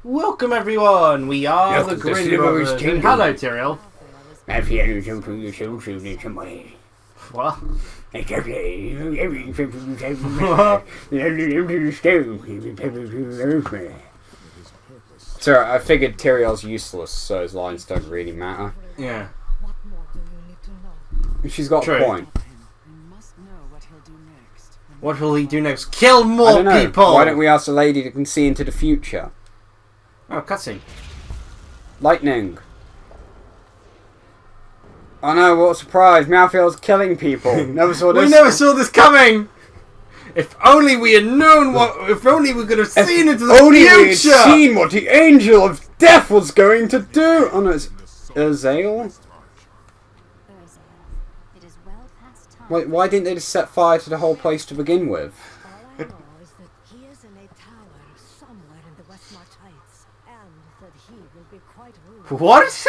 Welcome everyone, we are the Grin brothers. Hello, Tyrael. Have you something you should do to me? What? So I figured Tyrael's useless, so his lines don't really matter. Yeah. She's got a point. What will he do next? Kill more I don't know. people! Why don't we ask the lady that can see into the future? Oh, cutscene. Lightning. Oh no, what a surprise. Meowfield's killing people. Never saw this. We never saw this coming! If only we had known what... If only we could have seen into the only future! we had seen what the Angel of Death was going to do! Oh no, it's Azale? Wait, why didn't they just set fire to the whole place to begin with? What? Is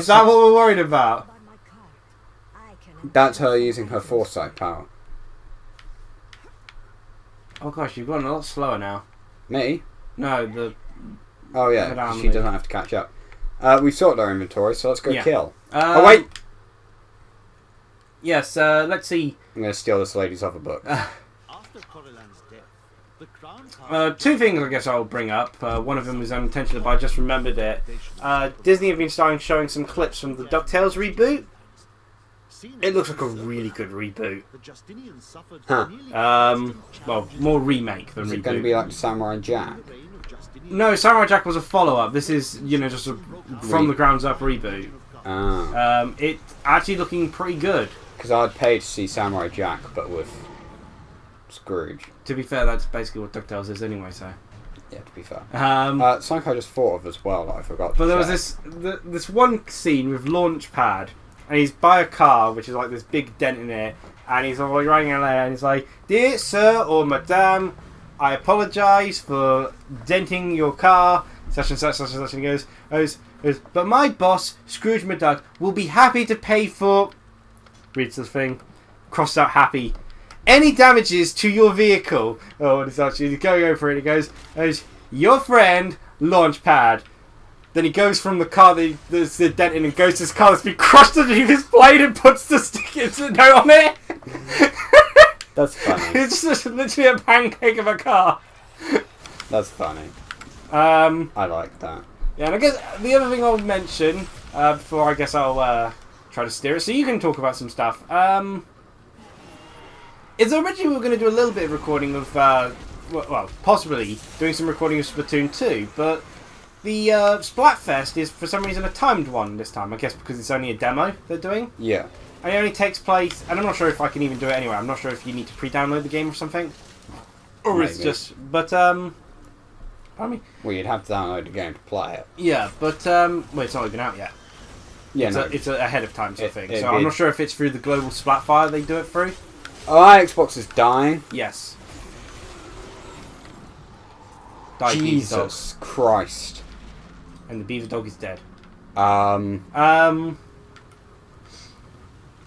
that what we're worried about? That's her using her foresight power. Oh gosh, you've gone a lot slower now. Me? No, the... Oh yeah, she doesn't have to catch up. We've sorted our inventory, so let's go kill. Oh wait! Yes, let's see. I'm going to steal this lady's other book. Two things I guess I'll bring up. One of them was unintentional, but I just remembered it. Disney have been starting showing some clips from the Ducktales reboot. It looks like a really good reboot. Huh. Well, more remake than Is reboot. it going to be like Samurai Jack? No, Samurai Jack was a follow-up. This is, you know, just a from the grounds up reboot. Ah. It's actually looking pretty good. Because I'd pay to see Samurai Jack, but with Scrooge. To be fair, that's basically what DuckTales is anyway, so... Yeah, to be fair. Something I just thought of as well that I forgot to But there check. was this one scene with Launchpad, and he's by a car, which is like this big dent in it, and he's like riding along and he's like, "Dear sir or madame, I apologise for denting your car, such and such, such and such," and he goes, "But my boss, Scrooge McDuck, will be happy to pay for..." Reads the thing, crossed out happy. "Any damages to your vehicle." Oh, and it's actually he's going over it. He goes, "Your friend, Launchpad." Then he goes from the car that's the dent in and goes to his car that's been crushed underneath his blade and puts the note on it. That's funny. It's just literally a pancake of a car. That's funny. I like that. Yeah, and I guess the other thing I'll mention before I guess I'll try to steer it, so you can talk about some stuff. Is originally we were going to do a little bit of recording of, well, possibly doing some recording of Splatoon 2, but the Splatfest is for some reason a timed one this time. I guess because it's only a demo they're doing. Yeah. And it only takes place, and I'm not sure if I can even do it anyway. I'm not sure if you need to pre-download the game or something, or Maybe. it's just. But I mean, well, you'd have to download the game to play it. yeah, but well, it's not even out yet. Yeah, It's ahead of time sort of thing. it'd So be- I'm not sure if it's through the global Splatfire they do it through. Oh, my Xbox is dying. Yes. Die, Beaver Dog. Jesus Christ. And the Beaver Dog is dead.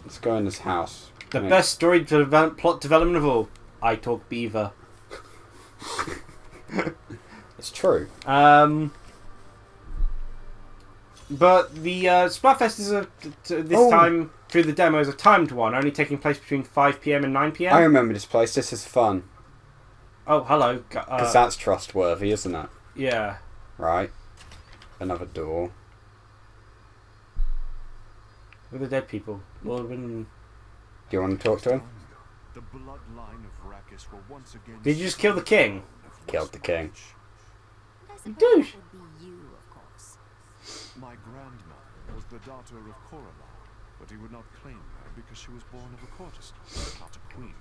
Let's go in this house. The best story plot development of all. I Talk Beaver. It's true. But the Splatfest is this time through the demo is a timed one, only taking place between 5 PM and 9 PM. I remember this place. This is fun. Oh, hello. Because that's trustworthy, isn't it? Yeah. Right. Another door. With the dead people. Lord, Do you want to talk to him? did you just kill the king? Killed the king. Douche. My grandmother was the daughter of Corala, but he would not claim her because she was born of a courtesan, not a queen.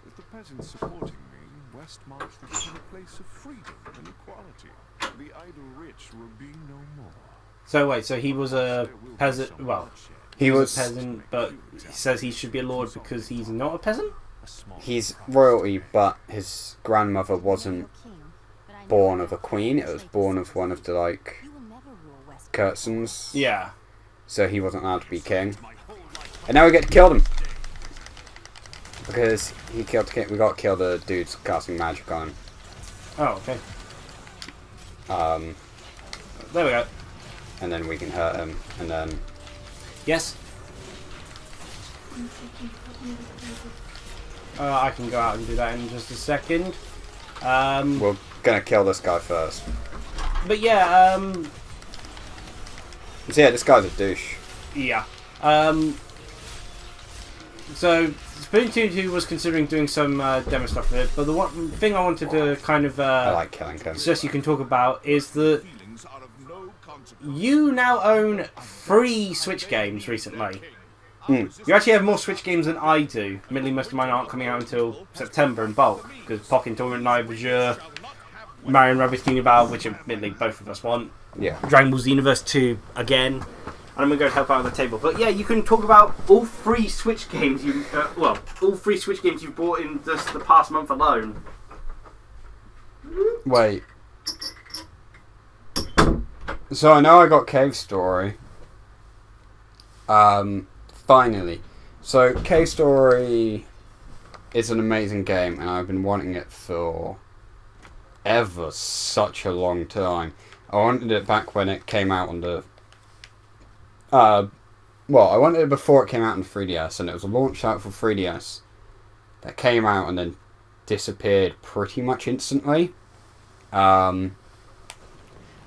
With the peasants supporting me, Westmarch became a place of freedom and equality. The idle rich will be no more. So wait, so he was a peasant. Well, He was a peasant, but he says he should be a lord because he's not a peasant. He's royalty, but his grandmother wasn't born of a queen. It was born of one of the Kurtzens. Yeah. So he wasn't allowed to be king. And now we get to kill him. Because he killed the king. We got to kill the dudes casting magic on him. Oh, okay. There we go. And then we can hurt him, and then... Yes. I can go out and do that in just a second. We're gonna kill this guy first. But yeah, So yeah, this guy's a douche. yeah. So Splatoon 2 was considering doing some demo stuff with it, but the one thing I wanted to kind of I like killing him. suggest you can talk about is that Feelings are of no consequence. you now own 3 Switch games recently. Hmm. You actually have more Switch games than I do. Admittedly, most of mine aren't coming out until September in bulk, because Pokken Tournament Night Azure, Mario & Rabbids Kingdom Battle, which admittedly both of us want, Yeah. Dragon Ball Z Universe 2 again, and I'm going to go help out on the table. But yeah, you can talk about all 3 Switch games all 3 Switch games you've bought in just the past month alone. Wait. So I know I got Cave Story. Finally. So Cave Story is an amazing game, and I've been wanting it for ever such a long time. I wanted it back when it came out on the... I wanted it before it came out on 3DS, and it was a launch out for 3DS that came out and then disappeared pretty much instantly. And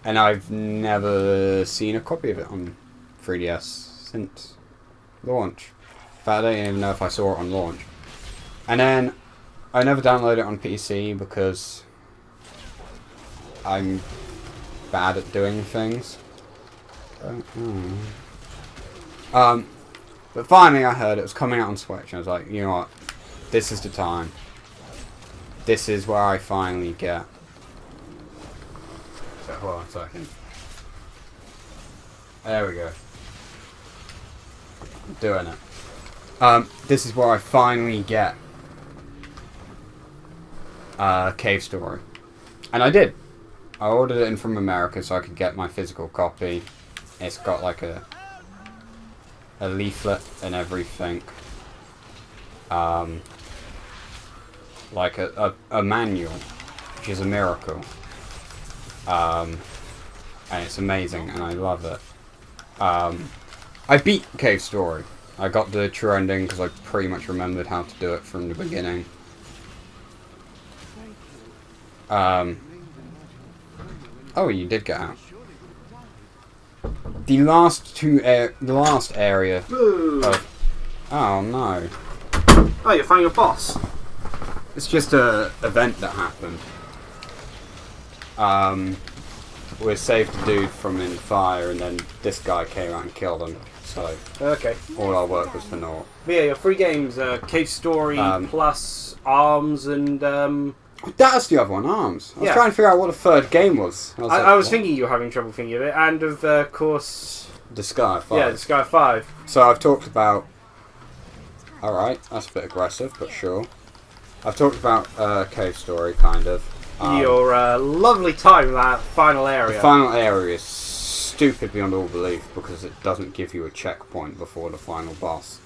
I've never seen a copy of it on 3DS since launch. In fact, I don't even know if I saw it on launch. And then I never downloaded it on PC because I'm bad at doing things. But finally I heard it was coming out on Switch, and I was like, you know what, this is the time. This is where I finally get... So, hold on a second. There we go. I'm doing it. This is where I finally get Cave Story. And I did. I ordered it in from America so I could get my physical copy. It's got like a leaflet and everything. Like a manual, which is a miracle. And it's amazing, and I love it. I beat Cave Story. I got the true ending because I pretty much remembered how to do it from the beginning. Oh, you did get out. The last area of... Oh no. Oh, you're finding a boss. It's just a event that happened. We saved a dude from in fire, and then this guy came out and killed him. So Okay. all our work was for naught. But yeah, your 3 games, Cave Story, plus Arms, and... That's the other one, Arms. I was Yeah. trying to figure out what the third game was. I like, was what? thinking you were having trouble thinking of it, and of course... The Sky 5. Yeah, the Sky 5. So I've talked about... Alright, that's a bit aggressive, but sure. I've talked about Cave Story, kind of. Your lovely time in that final area. The final area is stupid beyond all belief because it doesn't give you a checkpoint before the final boss.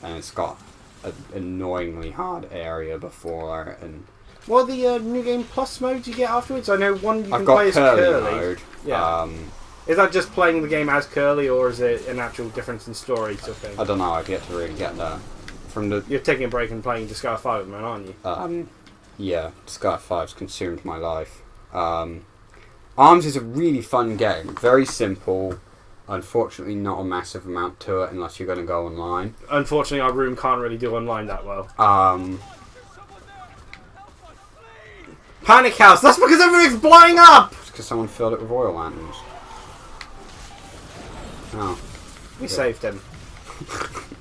And it's got an annoyingly hard area before it, and... What are the New Game Plus modes you get afterwards? I know one you I've can got play as Curly Curly. mode. Yeah. Is that just playing the game as Curly, or is it an actual difference in story sort of thing? I don't know, I've yet to really get that. From the... You're taking a break and playing Disgaea 5 man, aren't you? Yeah, Sky 5's consumed my life. Arms is a really fun game. Very simple. Unfortunately, not a massive amount to it unless you're going to go online. Unfortunately, our room can't really do online that well. Panic House! That's because everything's blowing up! It's because someone filled it with oil lanterns. Oh. We saved him.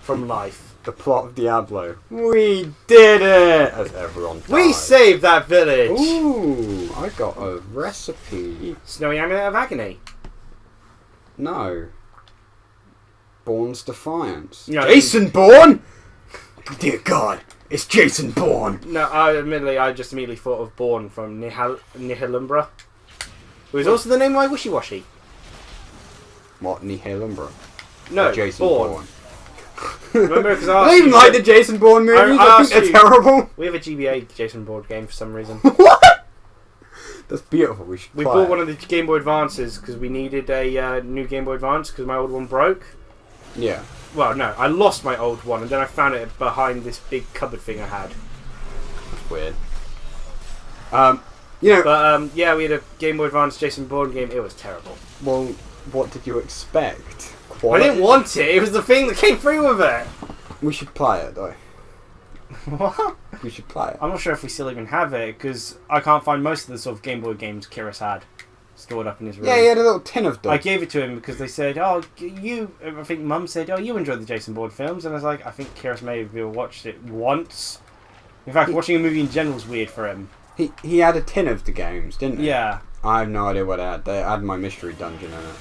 From life. The plot of Diablo. We did it! As everyone died. We saved that village! Ooh, I got a recipe. Snowy Amulet of Agony. No. Bourne's Defiance. No, Jason Bourne? Dear God, it's Jason Bourne. No, I just immediately thought of Bourne from Nihilumbra. Who is also the name of my Wishy Washy. What, Nihilumbra? No, Or Jason Bourne. Bourne. Remember, because I don't even like the Jason Bourne movies. I think they're terrible. We have a GBA Jason Bourne game for some reason. What? That's beautiful. We should We play bought it. one of the Game Boy Advances because we needed a new Game Boy Advance because my old one broke. Yeah. Well, no, I lost my old one and then I found it behind this big cupboard thing I had. That's weird. You know... But, yeah, we had a Game Boy Advance Jason Bourne game. It was terrible. Well, what did you expect? I Quality? didn't want it. It was the thing that came through with it. We should play it, though. What? We should play it. I'm not sure if we still even have it because I can't find most of the sort of Game Boy games Kiris had stored up in his room. Yeah, he had a little tin of them. I gave it to him because they said, "Oh, you." I think Mum said, "Oh, you enjoyed the Jason Bourne films," and I was like, "I think Kiris may have watched it once." In fact, watching a movie in general is weird for him. He had a tin of the games, didn't he? Yeah. I have no idea what it had. They had my mystery dungeon in it,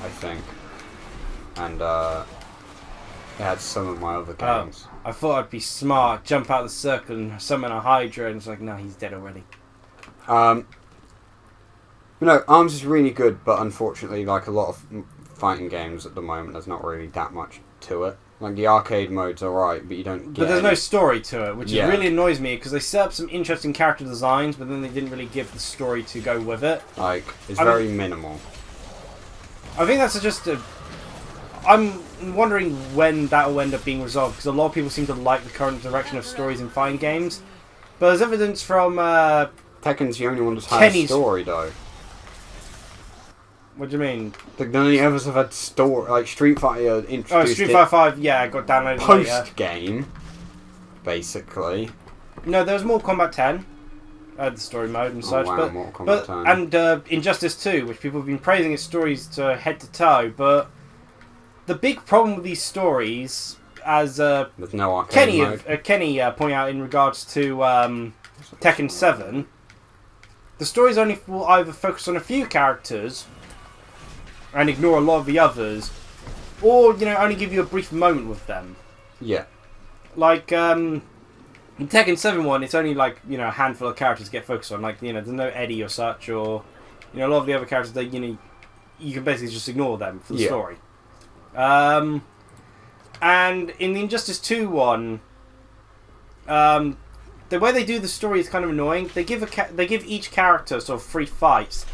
I think, and it had some of my other games. I thought I'd be smart, jump out of the circle and summon a Hydra, and it's like, no, he's dead already. But no, ARMS is really good, but unfortunately, like a lot of fighting games at the moment, there's not really that much to it. Like the arcade mode's alright, but you don't get. But there's any... no story to it, which Yeah. really annoys me because they set up some interesting character designs, but then they didn't really give the story to go with it. Like it's I mean- very minimal. I think that's just a. I'm wondering when that will end up being resolved because a lot of people seem to like the current direction of stories in fighting games. But there's evidence from. Tekken's the only one that's had Kenny's- a story, though. What do you mean? Like none of the others have had story. Like Street Fighter introduced Oh, Street Fighter 5, yeah, I got downloaded later. post game, basically. No, there was Mortal Kombat 10. The story mode and such. wow, but Mortal Kombat 10. And Injustice 2, which people have been praising its stories to head to toe, but the big problem with these stories, as There's no arcade mode. Kenny pointed out in regards to Tekken 7, the stories only will either focus on a few characters and ignore a lot of the others, or only give you a brief moment with them. Yeah. Like in Tekken 7 one, it's only like a handful of characters get focused on. Like there's no Eddie or such, or a lot of the other characters that you can basically just ignore them for the story. And in the Injustice 2 one, the way they do the story is kind of annoying. They give each character sort of 3 fights,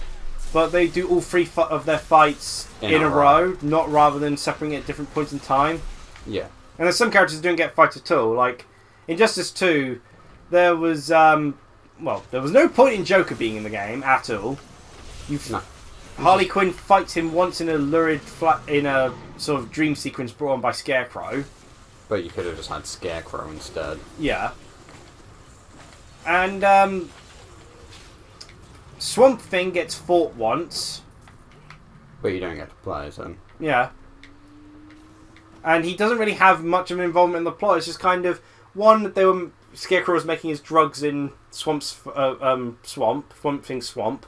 but they do all 3 of their fights in a row, not rather than separating at different points in time. Yeah. And there's some characters who don't get fights at all. Like Injustice 2, there was there was no point in Joker being in the game at all. No. Harley Quinn fights him once in a sort of dream sequence brought on by Scarecrow. But you could have just had Scarecrow instead. Yeah. And Swamp Thing gets fought once. But you don't get to play as him. Yeah. And he doesn't really have much of an involvement in the plot. It's just kind of Scarecrow was making his drugs in Swamp Thing's swamp.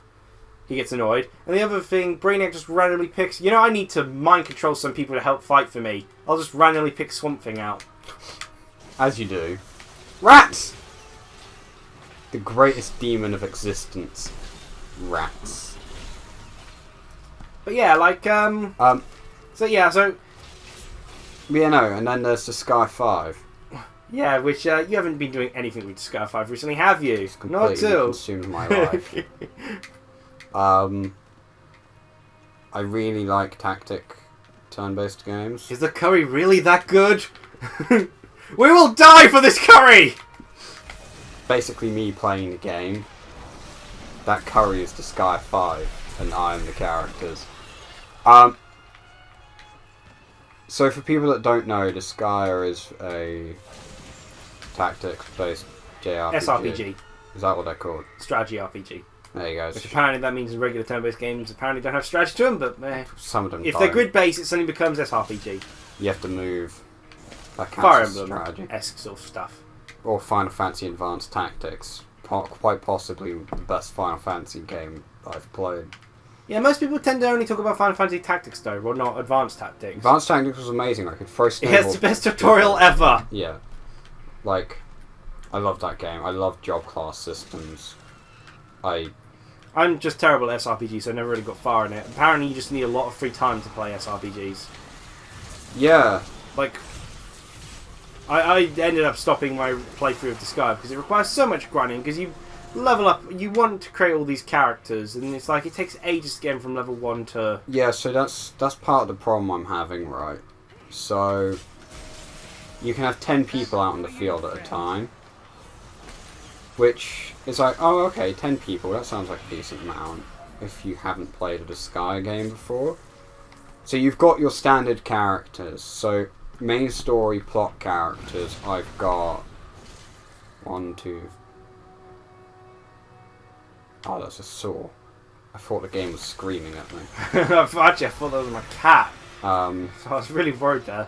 He gets annoyed. And the other thing, Brainiac just randomly picks... I need to mind control some people to help fight for me. I'll just randomly pick Swamp Thing out. As you do. Rats! The greatest demon of existence. Rats. But yeah, like... So yeah, so... Yeah, no, and then there's the Sky 5. Yeah, which you haven't been doing anything with Sky 5 recently, have you? It's Not completely at all. consumed my life. I really like tactic turn-based games. Is the curry really that good? We will die for this curry! Basically me playing the game. That curry is the Sky 5, and I am the characters. So for people that don't know, the Skyer is a tactics-based JRPG. SRPG. Is that what they're called? Strategy RPG. There you go. Which apparently that means regular turn-based games apparently don't have strategy to them, but Some of them if don't. they're grid-based, it suddenly becomes SRPG. You have to move. That Fire counts as strategy. Emblem-esque sort of stuff. Or Final Fantasy Advanced Tactics. Quite possibly the best Final Fantasy game I've played. Yeah, most people tend to only talk about Final Fantasy Tactics though, or not Advanced Tactics. Advanced Tactics was amazing. I could throw Yeah, snowballs. it's the best tutorial ever! Yeah. Like, I love that game. I love job class systems. I'm just terrible at SRPGs, so I never really got far in it. Apparently you just need a lot of free time to play SRPGs. Yeah. Like, I ended up stopping my playthrough of Disgaea because it requires so much grinding, because level up. You want to create all these characters, and it's like it takes ages to get them from level 1 to. Yeah, so that's part of the problem I'm having, right? So you can have 10 people out on the field at a time, which is like, oh, okay, 10 people. That sounds like a decent amount if you haven't played a Disgaea game before. So you've got your standard characters. So main story plot characters. I've got 1, 2. Oh, that's a saw. I thought the game was screaming at me. Actually, I thought that was my cat. So I was really worried there.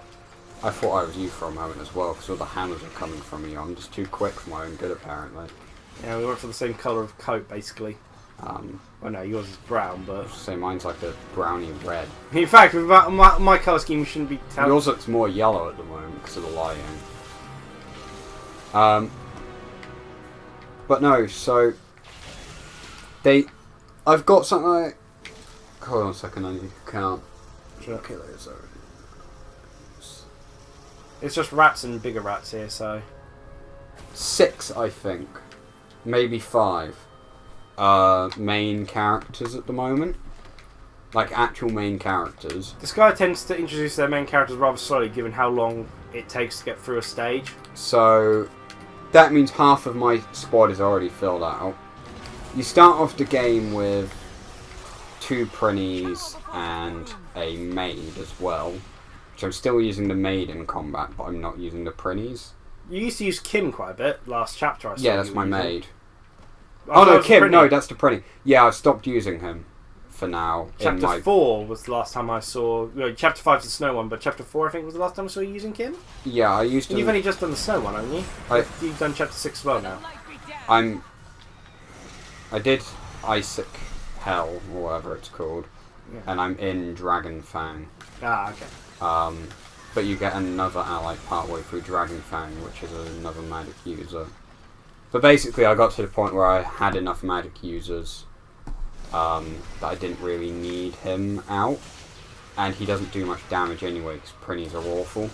I thought I was you for a moment as well, because all the hammers are coming from me. I'm just too quick for my own good, apparently. Yeah, we went for the same colour of coat, basically. Well, no, yours is brown, but... So mine's like a brownie red. In fact, with my colour scheme shouldn't be... Yours looks more yellow at the moment because of the lighting. But no, so... I've got something like... Hold on a second, I need to count. Sure. Kilos over. It's just rats and bigger rats here, so... 6, I think. Maybe 5. Main characters at the moment. Like, actual main characters. This guy tends to introduce their main characters rather slowly, given how long it takes to get through a stage. So, that means half of my squad is already filled out. You start off the game with 2 Prinnies and a maid as well. So I'm still using the maid in combat, but I'm not using the Prinnies. You used to use Kim quite a bit last chapter, I saw. Yeah, that's my maid. Oh no, Kim, no, that's the Prinnie. Yeah, I've stopped using him for now. Chapter 4 was the last time I saw... Well, chapter 5 is the snow one, but chapter 4 I think was the last time I saw you using Kim? Yeah, I used to... You've only just done the snow one, haven't you? You've done chapter 6 as well now. I did Isaac Hell, or whatever it's called, yeah. And I'm in Dragon Fang. Ah, okay. But you get another ally partway through Dragon Fang, which is another magic user. But basically, I got to the point where I had enough magic users that I didn't really need him out, and he doesn't do much damage anyway because Prinnies are awful.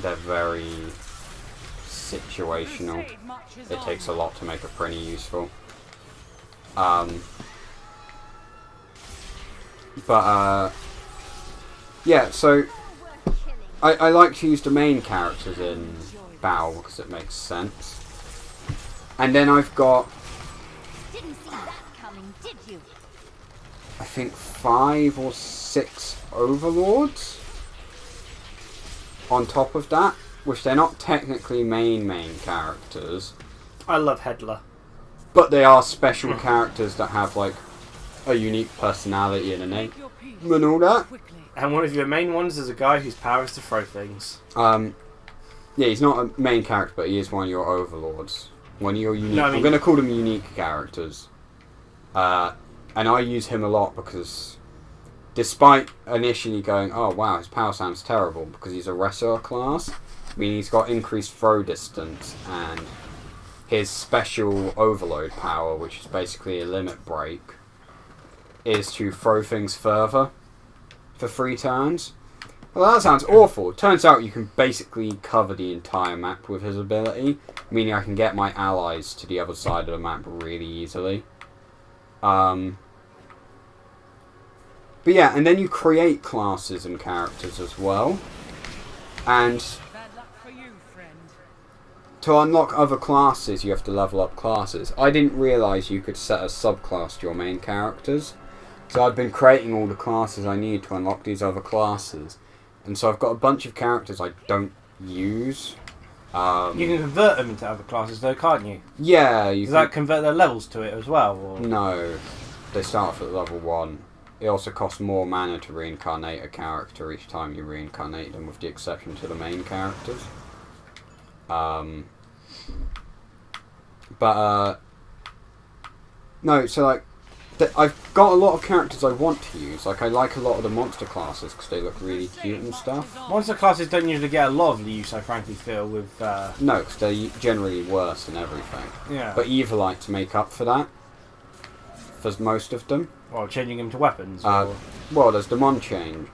They're very situational. It takes a lot to make a Prinnie useful. Yeah, so I like to use the main characters in Bow because it makes sense. And then I've got, Didn't see that coming, did you? I think 5 or 6 overlords on top of that, which they're not technically main characters, I love Headler. but they are special characters that have like a unique personality and a name and all that. And one of your main ones is a guy whose power is to throw things. Yeah, he's not a main character, but he is one of your overlords. One of your unique... No, I mean... I'm going to call them unique characters. And I use him a lot because, despite initially going, oh wow, his power sounds terrible, because he's a wrestler class, I mean, he's got increased throw distance, and his special overload power, which is basically a limit break, is to throw things further for 3 turns. Well, that sounds awful. Turns out you can basically cover the entire map with his ability, meaning I can get my allies to the other side of the map really easily. But yeah, and then you create classes and characters as well. And to unlock other classes, you have to level up classes. I didn't realise you could set a subclass to your main characters. So I've been creating all the classes I need to unlock these other classes. And so I've got a bunch of characters I don't use. You can convert them into other classes though, can't you? Yeah. Does that convert their levels to it as well? Or? No. They start off at level 1. It also costs more mana to reincarnate a character each time you reincarnate them, with the exception to the main characters. No, so like, I've got a lot of characters I want to use. Like, I like a lot of the monster classes because they look really cute and stuff. Monster classes don't usually get a lot of use, I frankly feel, with... No, because they're generally worse than everything. Yeah. But Evilites make up for that. For most of them. Well, changing them to weapons? Well, there's Demon Change.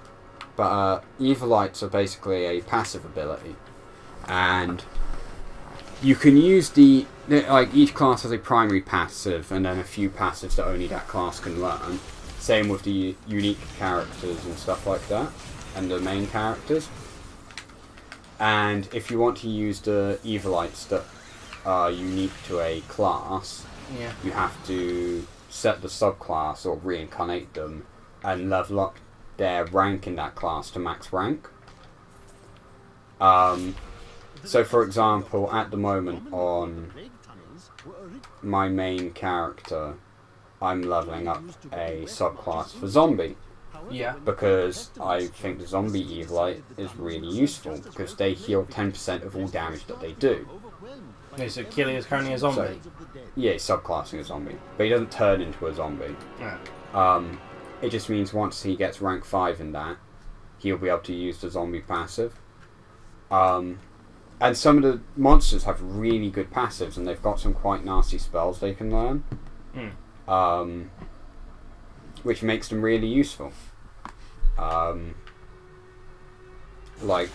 But Evilites are basically a passive ability. And You can use like each class has a primary passive and then a few passives that only that class can learn. Same with the unique characters and stuff like that, and the main characters. And if you want to use the evilites that are unique to a class, you have to set the subclass or reincarnate them and level up their rank in that class to max rank. So for example, at the moment on my main character, I'm leveling up a subclass for zombie. Yeah. Because I think the zombie evilite is really useful because they heal 10% of all damage that they do. Okay, so Killy is currently a zombie. So, yeah, he's subclassing a zombie, but he doesn't turn into a zombie. Yeah. It just means once he gets rank 5 in that, he'll be able to use the zombie passive. And some of the monsters have really good passives, and they've got some quite nasty spells they can learn. Which makes them really useful. Like,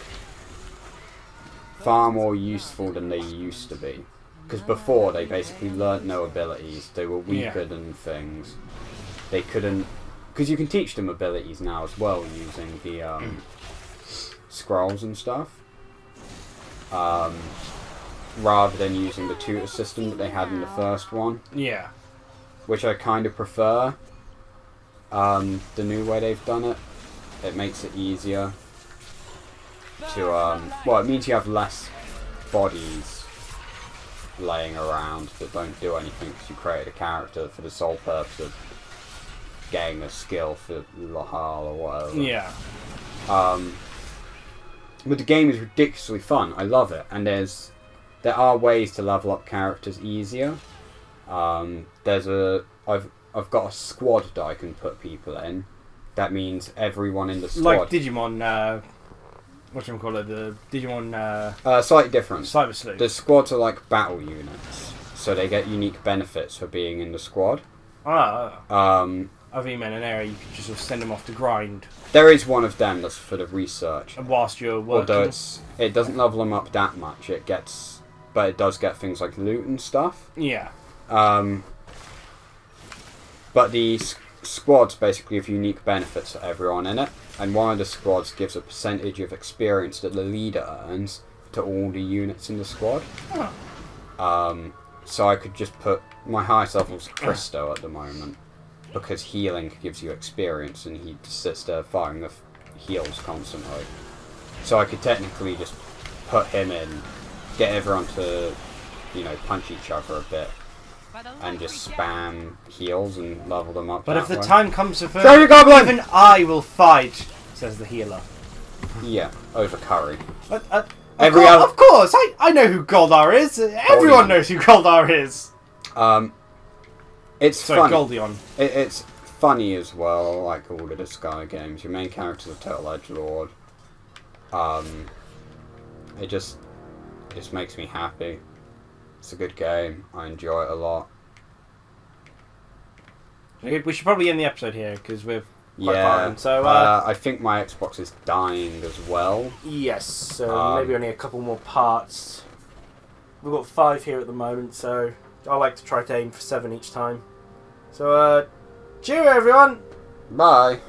far more useful than they used to be. Because before, they basically learnt no abilities. They were weaker than things. They couldn't... Because you can teach them abilities now as well, using the scrolls and stuff. Rather than using the tutor system that they had in the first one. Yeah. Which I kind of prefer. The new way they've done it. It makes it easier to, well, it means you have less bodies laying around that don't do anything because you created a character for the sole purpose of getting a skill for Lahal or whatever. Yeah. But the game is ridiculously fun. I love it. And there are ways to level up characters easier. I've got a squad that I can put people in. That means everyone in the squad. Like Digimon, whatchamacallit, the Digimon... slightly different. Cyber Sleuth. The squads are like battle units. So they get unique benefits for being in the squad. Of E-Men and area, you could just sort of send them off to grind. There is one of them that's for the research. And whilst you're working... Although it doesn't level them up that much. But it does get things like loot and stuff. Yeah. But the squads basically have unique benefits for everyone in it, and one of the squads gives a percentage of experience that the leader earns to all the units in the squad. So I could just put my highest level's Christo at the moment, because healing gives you experience, and he just sits there firing the heals constantly. So I could technically just put him in, get everyone to, punch each other a bit. And just spam heals and level them up. But if the way. time comes to Show your goblin! even I will fight, says the healer. Yeah, over curry. Of course, I know who Goldar is. Everyone knows who Goldar is. It's Sorry, funny. Goldion. It's funny as well, like all of the Sky games. Your main character's a Turtle Edgelord. It just makes me happy. It's a good game. I enjoy it a lot. We should probably end the episode here because we're quite far in. So I think my Xbox is dying as well. yes, so maybe only a couple more parts. We've got 5 here at the moment, so I like to try to aim for 7 each time. So cheerio everyone. Bye.